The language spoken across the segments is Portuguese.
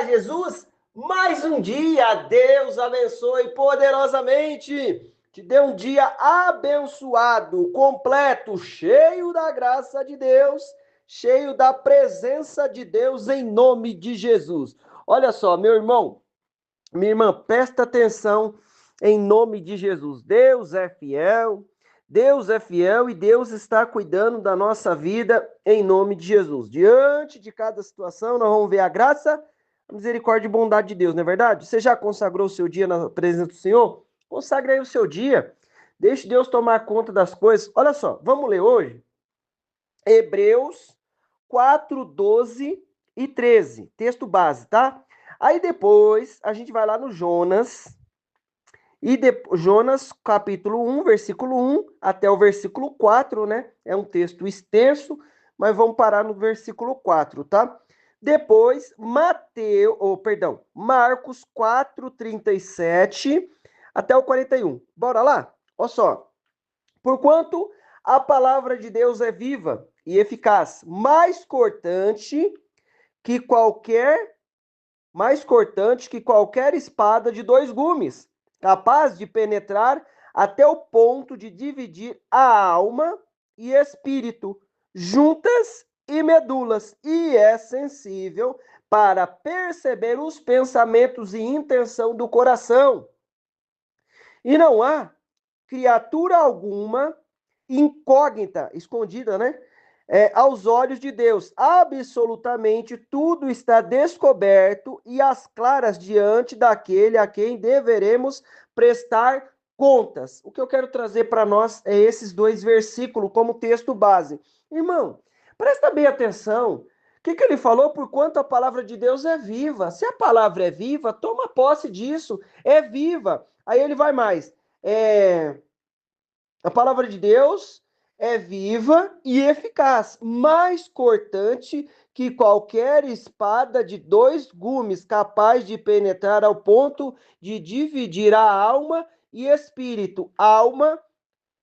a Jesus. Mais um dia, Deus abençoe poderosamente. Te dê um dia abençoado, completo, cheio da graça de Deus, cheio da presença de Deus em nome de Jesus. Olha só, meu irmão, minha irmã, presta atenção em nome de Jesus. Deus é fiel e Deus está cuidando da nossa vida em nome de Jesus. Diante de cada situação, nós vamos ver a graça, a misericórdia e bondade de Deus, não é verdade? Você já consagrou o seu dia na presença do Senhor? Consagre aí o seu dia. Deixe Deus tomar conta das coisas. Olha só, vamos ler hoje Hebreus 4, 12 e 13. Texto base, tá? Aí depois a gente vai lá no Jonas, Jonas capítulo 1, versículo 1 até o versículo 4, né? É um texto extenso, mas vamos parar no versículo 4, tá? Depois, Marcos 4, 37 até o 41. Bora lá? Olha só. Porquanto a palavra de Deus é viva e eficaz, mais cortante que qualquer espada de dois gumes, capaz de penetrar até o ponto de dividir a alma e espírito, juntas e medulas, e é sensível para perceber os pensamentos e intenção do coração. E não há criatura alguma incógnita, escondida, né? Aos olhos de Deus. Absolutamente tudo está descoberto e às claras diante daquele a quem deveremos prestar contas. O que eu quero trazer para nós é esses dois versículos como texto base. Irmão, presta bem atenção. O que ele falou? Porquanto a palavra de Deus é viva. Se a palavra é viva, toma posse disso. É viva. Aí ele vai mais. A palavra de Deus é viva e eficaz, mais cortante que qualquer espada de dois gumes, capaz de penetrar ao ponto de dividir a alma e espírito. Alma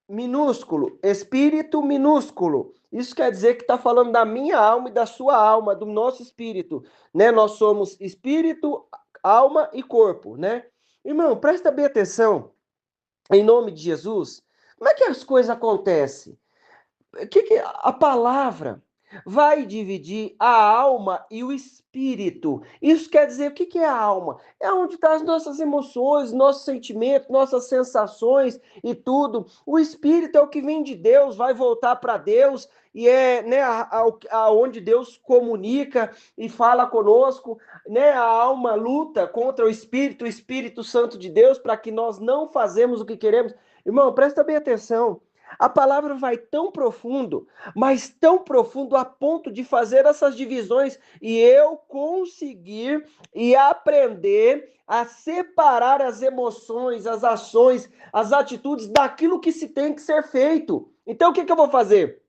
minúsculo, espírito minúsculo. Isso quer dizer que está falando da minha alma e da sua alma, do nosso espírito, né? Nós somos espírito, alma e corpo, né? Irmão, presta bem atenção, em nome de Jesus. Como é que as coisas acontecem? Que a palavra vai dividir a alma e o espírito? Isso quer dizer, o que é a alma? É onde estão as nossas emoções, nossos sentimentos, nossas sensações e tudo. O espírito é o que vem de Deus, vai voltar para Deus e é, né, aonde Deus comunica e fala conosco, né? A alma luta contra o Espírito Santo de Deus, para que nós não fazemos o que queremos. Irmão, presta bem atenção. A palavra vai tão profundo, mas tão profundo a ponto de fazer essas divisões e eu conseguir e aprender a separar as emoções, as ações, as atitudes daquilo que se tem que ser feito. Então, o que eu vou fazer?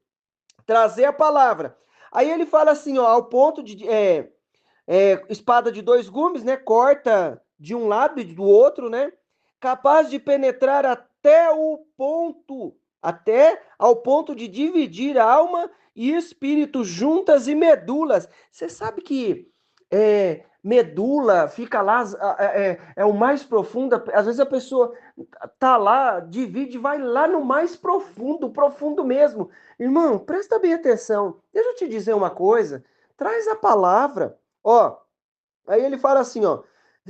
Trazer a palavra. Aí ele fala assim, ó, ao ponto de espada de dois gumes, né? Corta de um lado e do outro, né? Capaz de penetrar até ao ponto de dividir alma e espírito, juntas e medulas. Você sabe que medula fica lá, é o mais profundo. Às vezes a pessoa tá lá, divide, vai lá no mais profundo, profundo mesmo. Irmão, presta bem atenção. Deixa eu te dizer uma coisa. Traz a palavra. Ó, aí ele fala assim, ó,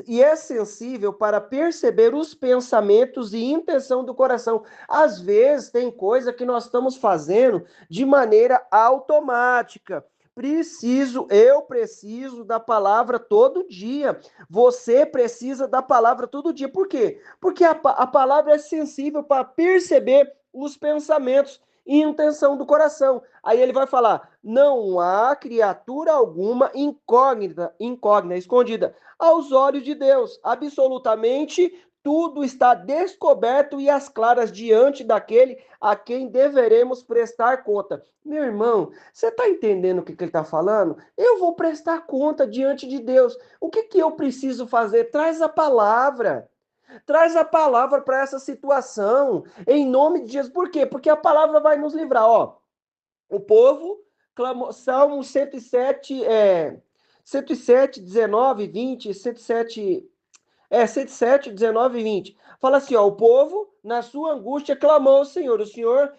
e é sensível para perceber os pensamentos e intenção do coração. Às vezes tem coisa que nós estamos fazendo de maneira automática. Eu preciso da palavra todo dia. Você precisa da palavra todo dia. Por quê? Porque a palavra é sensível para perceber os pensamentos e intenção do coração. Aí ele vai falar: não há criatura alguma incógnita, escondida aos olhos de Deus. Absolutamente tudo está descoberto e às claras diante daquele a quem deveremos prestar conta. Meu irmão, você está entendendo o que ele está falando? Eu vou prestar conta diante de Deus. O que eu preciso fazer? Traz a palavra. Traz a palavra para essa situação, em nome de Jesus. Por quê? Porque a palavra vai nos livrar. Ó, o povo clamou, Salmo 107, 107, 19, 20, 107, 107, 19 e 20. Fala assim, ó, o povo, na sua angústia, clamou ao Senhor. O Senhor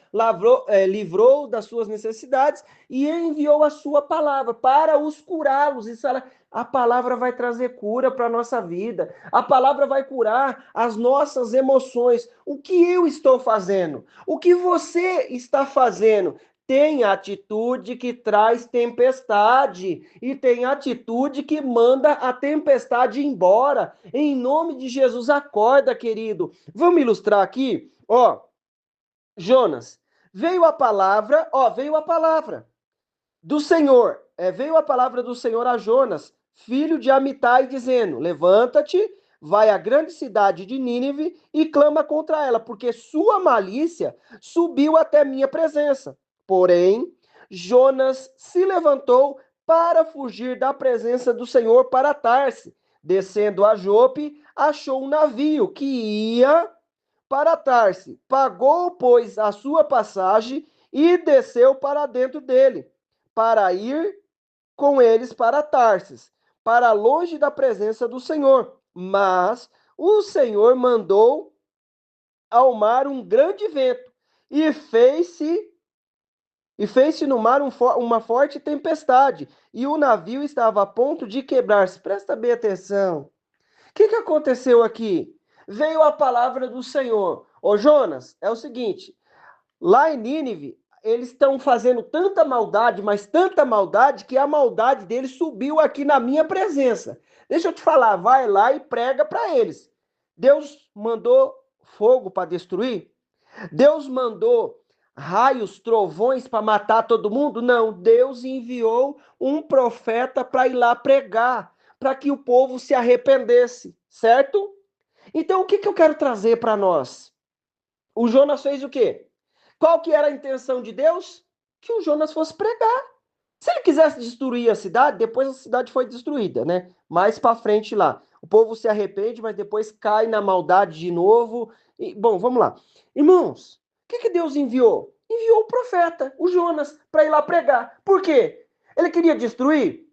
livrou das suas necessidades e enviou a sua palavra para os curá-los. Isso, a palavra vai trazer cura para a nossa vida. A palavra vai curar as nossas emoções. O que eu estou fazendo? O que você está fazendo? Tem atitude que traz tempestade e tem atitude que manda a tempestade embora. Em nome de Jesus, acorda, querido. Vamos ilustrar aqui? Ó, Jonas, veio a palavra do Senhor. Veio a palavra do Senhor a Jonas, filho de Amitai, dizendo: levanta-te, vai à grande cidade de Nínive e clama contra ela, porque sua malícia subiu até minha presença. Porém, Jonas se levantou para fugir da presença do Senhor para Tarse. Descendo a Jope, achou um navio que ia para Tarse. Pagou, pois, a sua passagem e desceu para dentro dele, para ir com eles para Tarsis, para longe da presença do Senhor. Mas o Senhor mandou ao mar um grande vento e fez-se no mar uma forte tempestade, e o navio estava a ponto de quebrar-se. Presta bem atenção. O que aconteceu aqui? Veio a palavra do Senhor. Ô Jonas, é o seguinte, lá em Nínive, eles estão fazendo tanta maldade, mas tanta maldade, que a maldade deles subiu aqui na minha presença. Deixa eu te falar, vai lá e prega para eles. Deus mandou fogo para destruir? Deus mandou raios, trovões para matar todo mundo? Não, Deus enviou um profeta para ir lá pregar, para que o povo se arrependesse, certo? Então, o que eu quero trazer para nós? O Jonas fez o quê? Qual que era a intenção de Deus? Que o Jonas fosse pregar. Se ele quisesse destruir a cidade, depois a cidade foi destruída, né? Mais para frente lá. O povo se arrepende, mas depois cai na maldade de novo. Bom, vamos lá. Irmãos, o que Deus enviou? Enviou o profeta, o Jonas, para ir lá pregar. Por quê? Ele queria destruir?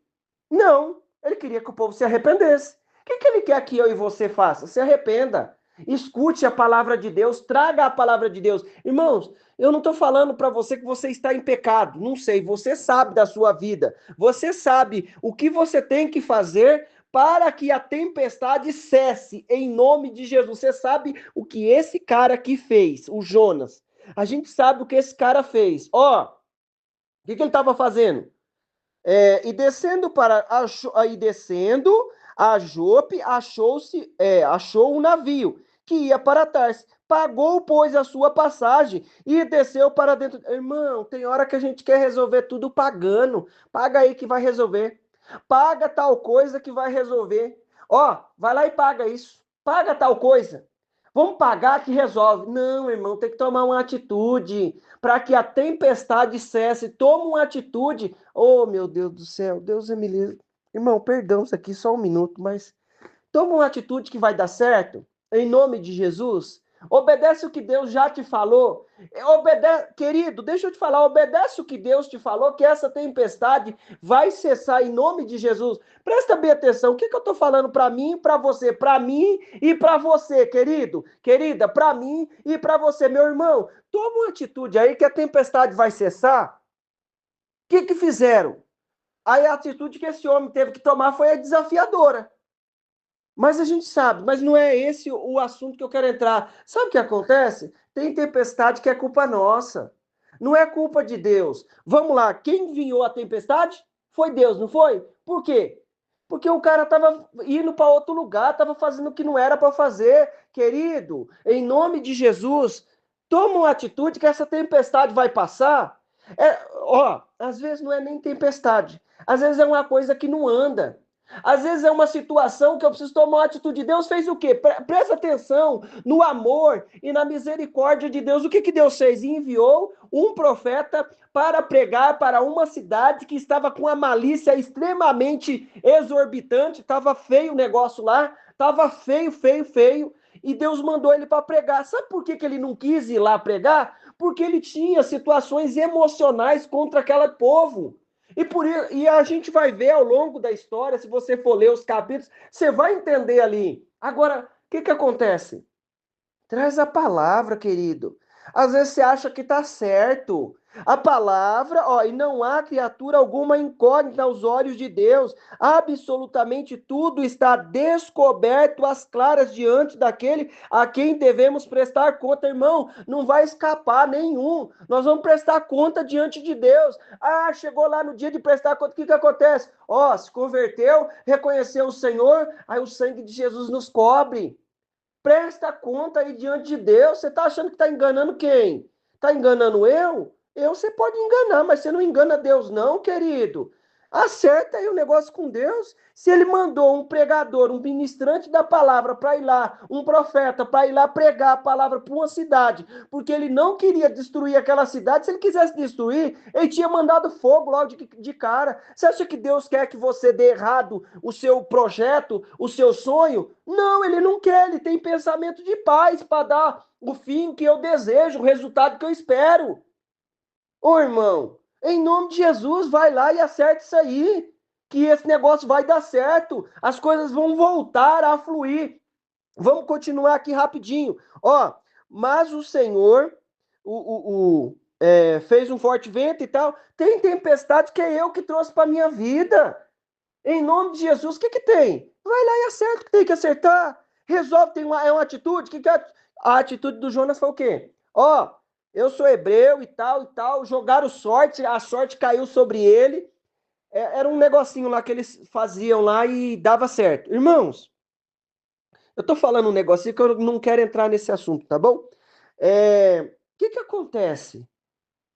Não. Ele queria que o povo se arrependesse. O que ele quer que eu e você faça? Se arrependa. Escute a palavra de Deus, traga a palavra de Deus. Irmãos, eu não estou falando para você que você está em pecado. Não sei, você sabe da sua vida. Você sabe o que você tem que fazer para que a tempestade cesse, em nome de Jesus. Você sabe o que esse cara aqui fez, o Jonas. A gente sabe o que esse cara fez. Ó, o que ele estava fazendo? E descendo a Jope, achou um navio que ia para Tarsis. Pagou, pois, a sua passagem e desceu para dentro. Irmão, tem hora que a gente quer resolver tudo pagando. Paga aí que vai resolver. Paga tal coisa que vai resolver. Ó, vai lá e paga isso. Paga tal coisa. Vamos pagar que resolve. Não, irmão, tem que tomar uma atitude para que a tempestade cesse. Toma uma atitude. Oh, meu Deus do céu, Deus é me livre. Irmão, perdão, isso aqui só um minuto, mas toma uma atitude que vai dar certo, em nome de Jesus. Obedece o que Deus já te falou. Querido, deixa eu te falar, obedece o que Deus te falou, que essa tempestade vai cessar em nome de Jesus. Presta bem atenção, o que eu estou falando para mim e para você? Para mim e para você, querido, querida, para mim e para você, meu irmão. Toma uma atitude aí que a tempestade vai cessar. O que fizeram? Aí a atitude que esse homem teve que tomar foi a desafiadora. Mas a gente sabe, mas não é esse o assunto que eu quero entrar. Sabe o que acontece? Tem tempestade que é culpa nossa. Não é culpa de Deus. Vamos lá, quem enviou a tempestade? Foi Deus, não foi? Por quê? Porque o cara estava indo para outro lugar, estava fazendo o que não era para fazer. Querido, em nome de Jesus, toma uma atitude que essa tempestade vai passar. Às vezes não é nem tempestade. Às vezes é uma coisa que não anda. Às vezes é uma situação que eu preciso tomar uma atitude. Deus fez o quê? Presta atenção no amor e na misericórdia de Deus. O que Deus fez? Enviou um profeta para pregar para uma cidade que estava com a malícia extremamente exorbitante. Estava feio o negócio lá. Estava feio, feio, feio. E Deus mandou ele para pregar. Sabe por que ele não quis ir lá pregar? Porque ele tinha situações emocionais contra aquele povo. E a gente vai ver ao longo da história, se você for ler os capítulos, você vai entender ali. Agora, o que acontece? Traz a palavra, querido. Às vezes você acha que está certo. A palavra, ó, e não há criatura alguma incógnita aos olhos de Deus. Absolutamente tudo está descoberto às claras diante daquele a quem devemos prestar conta, irmão. Não vai escapar nenhum. Nós vamos prestar conta diante de Deus. Ah, chegou lá no dia de prestar conta, o que acontece? Ó, se converteu, reconheceu o Senhor, aí o sangue de Jesus nos cobre. Presta conta aí diante de Deus. Você está achando que está enganando quem? Está enganando eu? Eu você pode enganar, mas você não engana Deus, não, querido. Acerta aí o negócio com Deus. Se ele mandou um pregador, um ministrante da palavra para ir lá, um profeta para ir lá pregar a palavra para uma cidade, porque ele não queria destruir aquela cidade, se ele quisesse destruir, ele tinha mandado fogo logo de cara. Você acha que Deus quer que você dê errado o seu projeto, o seu sonho? Não, ele não quer, ele tem pensamento de paz para dar o fim que eu desejo, o resultado que eu espero. Ô irmão, em nome de Jesus, vai lá e acerta isso aí, que esse negócio vai dar certo, as coisas vão voltar a fluir. Vamos continuar aqui rapidinho. Ó, mas o Senhor fez um forte vento e tal. Tem tempestade que é eu que trouxe para minha vida. Em nome de Jesus, o que tem? Vai lá e acerta o que tem que acertar. Resolve, é uma atitude. Que a atitude do Jonas foi o quê? Ó, eu sou hebreu e tal. Jogaram sorte, a sorte caiu sobre ele. Era um negocinho lá que eles faziam lá e dava certo. Irmãos, eu tô falando um negocinho que eu não quero entrar nesse assunto, tá bom? O que acontece?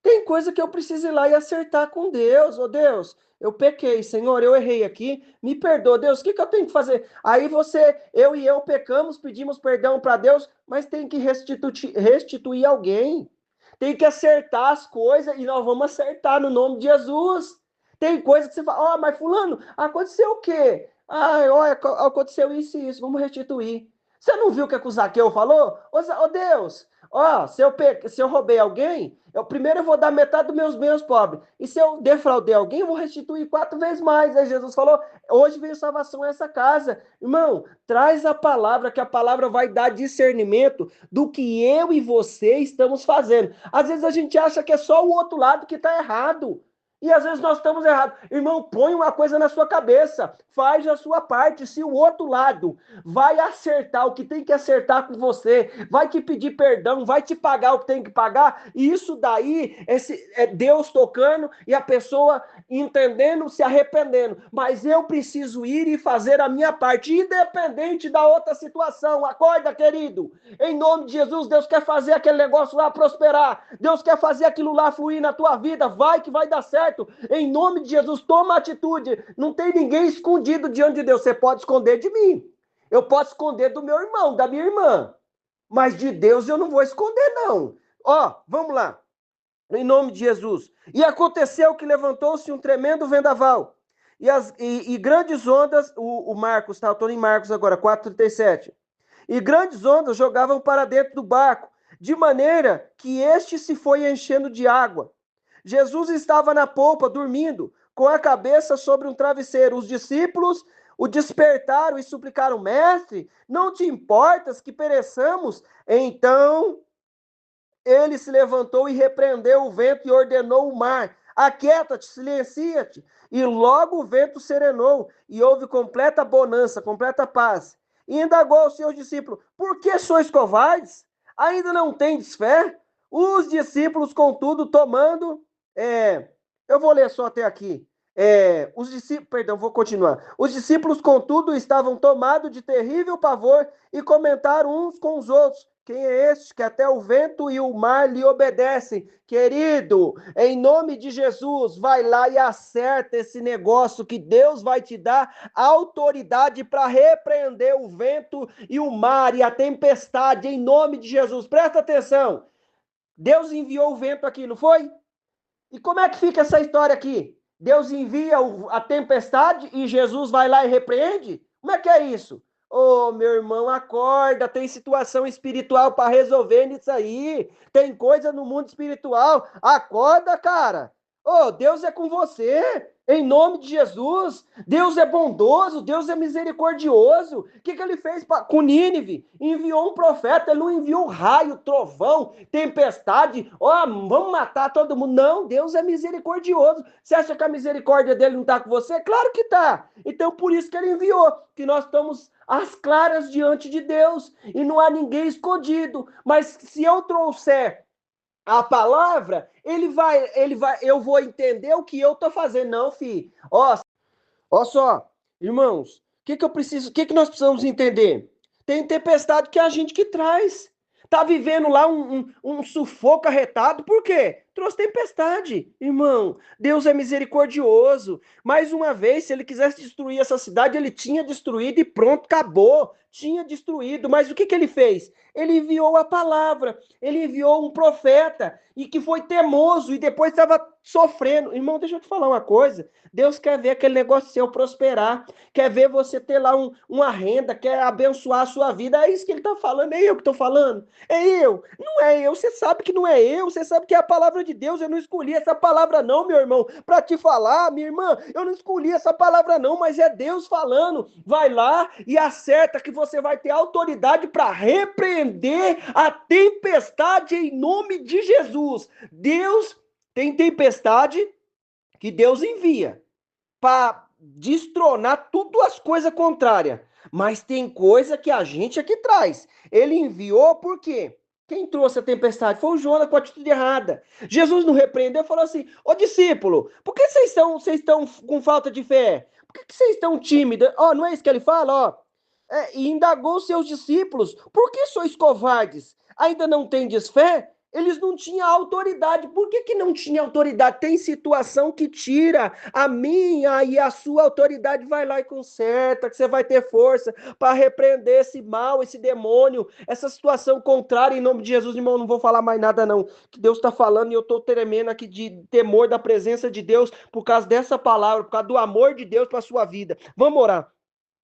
Tem coisa que eu preciso ir lá e acertar com Deus. Ô Deus, eu pequei, Senhor, eu errei aqui, me perdoa, Deus, o que eu tenho que fazer? Aí eu pecamos, pedimos perdão para Deus, mas tem que restituir alguém. Tem que acertar as coisas e nós vamos acertar no nome de Jesus. Tem coisa que você fala, ó, mas fulano, aconteceu o quê? Ah, olha, aconteceu isso e isso, vamos restituir. Você não viu o que o Zaqueu falou? Ô Deus, ó, se eu roubei alguém, primeiro eu vou dar metade dos meus bens aos pobres. E se eu defraudei alguém, eu vou restituir 4 vezes mais. Aí Jesus falou, hoje veio salvação a essa casa. Irmão, traz a palavra, que a palavra vai dar discernimento do que eu e você estamos fazendo. Às vezes a gente acha que é só o outro lado que está errado. E às vezes nós estamos errados. Irmão, põe uma coisa na sua cabeça. Faz a sua parte. Se o outro lado vai acertar o que tem que acertar com você, vai te pedir perdão, vai te pagar o que tem que pagar, e isso daí é Deus tocando e a pessoa entendendo, se arrependendo. Mas eu preciso ir e fazer a minha parte, independente da outra situação. Acorda, querido. Em nome de Jesus, Deus quer fazer aquele negócio lá prosperar. Deus quer fazer aquilo lá fluir na tua vida. Vai que vai dar certo. Em nome de Jesus, toma atitude. Não tem ninguém escondido diante de Deus. Você pode esconder de mim. Eu posso esconder do meu irmão, da minha irmã. Mas de Deus eu não vou esconder, não. Ó, vamos lá. Em nome de Jesus. E aconteceu que levantou-se um tremendo vendaval. E grandes ondas, o Marcos, tá? Eu estou em Marcos agora, 4:37. E grandes ondas jogavam para dentro do barco, de maneira que este se foi enchendo de água. Jesus estava na polpa, dormindo, com a cabeça sobre um travesseiro. Os discípulos o despertaram e suplicaram: Mestre, não te importas que pereçamos? Então ele se levantou e repreendeu o vento e ordenou o mar: Aquieta-te, silencia-te. E logo o vento serenou e houve completa bonança, completa paz. E indagou aos seus discípulos: Por que sois covardes? Ainda não tendes fé? Os discípulos, contudo, tomando eu vou ler só até aqui. Os discípulos, perdão, vou continuar. Os discípulos, contudo, estavam tomados de terrível pavor e comentaram uns com os outros: quem é este que até o vento e o mar lhe obedecem? Querido, em nome de Jesus, vai lá e acerta esse negócio que Deus vai te dar autoridade para repreender o vento e o mar e a tempestade, em nome de Jesus. Presta atenção. Deus enviou o vento aqui, não foi? E como é que fica essa história aqui? Deus envia a tempestade e Jesus vai lá e repreende? Como é que é isso? Ô, meu irmão, acorda, tem situação espiritual para resolver nisso aí. Tem coisa no mundo espiritual. Acorda, cara. Oh, Deus é com você, em nome de Jesus. Deus é bondoso, Deus é misericordioso. O que ele fez com Nínive? Enviou um profeta, ele não enviou raio, trovão, tempestade. Ó, oh, vamos matar todo mundo. Não, Deus é misericordioso. Você acha que a misericórdia dele não está com você? Claro que está. Então, por isso que ele enviou, que nós estamos às claras diante de Deus e não há ninguém escondido. Mas se eu trouxer a palavra, eu vou entender o que eu tô fazendo. Não, filho. Ó só, irmãos, o que nós precisamos entender? Tem tempestade que é a gente que traz. Tá vivendo lá um sufoco arretado, por quê? Trouxe tempestade, irmão. Deus é misericordioso. Mais uma vez, se ele quisesse destruir essa cidade, ele tinha destruído e pronto, acabou. Tinha destruído, mas o que ele fez? Ele enviou a palavra, ele enviou um profeta e que foi teimoso e depois estava sofrendo. Irmão, deixa eu te falar uma coisa. Deus quer ver aquele negócio seu prosperar, quer ver você ter lá uma renda, quer abençoar a sua vida. É isso que ele está falando, é eu que estou falando. É eu, não é eu. Você sabe que não é eu, você sabe que é a palavra de Deus. Eu não escolhi essa palavra, não, meu irmão, para te falar, minha irmã. Eu não escolhi essa palavra, não, mas é Deus falando. Vai lá e acerta que você vai ter autoridade para repreender a tempestade em nome de Jesus. Deus tem tempestade que Deus envia para destronar tudo as coisas contrárias. Mas tem coisa que a gente é que traz. Ele enviou por quê? Quem trouxe a tempestade foi o Jonas com a atitude errada. Jesus não repreendeu e falou assim: ô discípulo, por que vocês estão com falta de fé? Por que vocês estão tímidos? Ó, não é isso que ele fala? Ó, e indagou seus discípulos: por que sois covardes? Ainda não tendes fé? Eles não tinham autoridade. Por que não tinha autoridade? Tem situação que tira a minha e a sua autoridade. Vai lá e conserta, que você vai ter força para repreender esse mal, esse demônio, essa situação contrária. Em nome de Jesus, irmão, não vou falar mais nada não. Que Deus está falando e eu estou tremendo aqui de temor da presença de Deus por causa dessa palavra, por causa do amor de Deus para a sua vida. Vamos orar.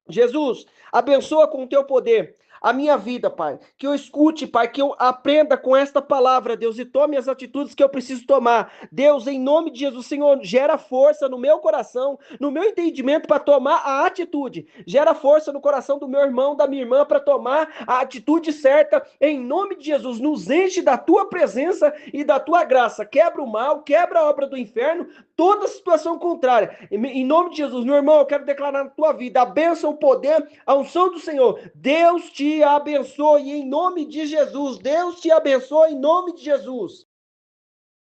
Jesus, abençoa com o teu poder a minha vida, Pai. Que eu escute, Pai, que eu aprenda com esta palavra, Deus, e tome as atitudes que eu preciso tomar. Deus, em nome de Jesus, Senhor, gera força no meu coração, no meu entendimento para tomar a atitude. Gera força no coração do meu irmão, da minha irmã para tomar a atitude certa. Em nome de Jesus, nos enche da tua presença e da tua graça. Quebra o mal, quebra a obra do inferno, toda situação contrária. Em nome de Jesus, meu irmão, eu quero declarar na tua vida a bênção, o poder, a unção do Senhor. Deus te abençoe em nome de Jesus. Deus te abençoe em nome de Jesus.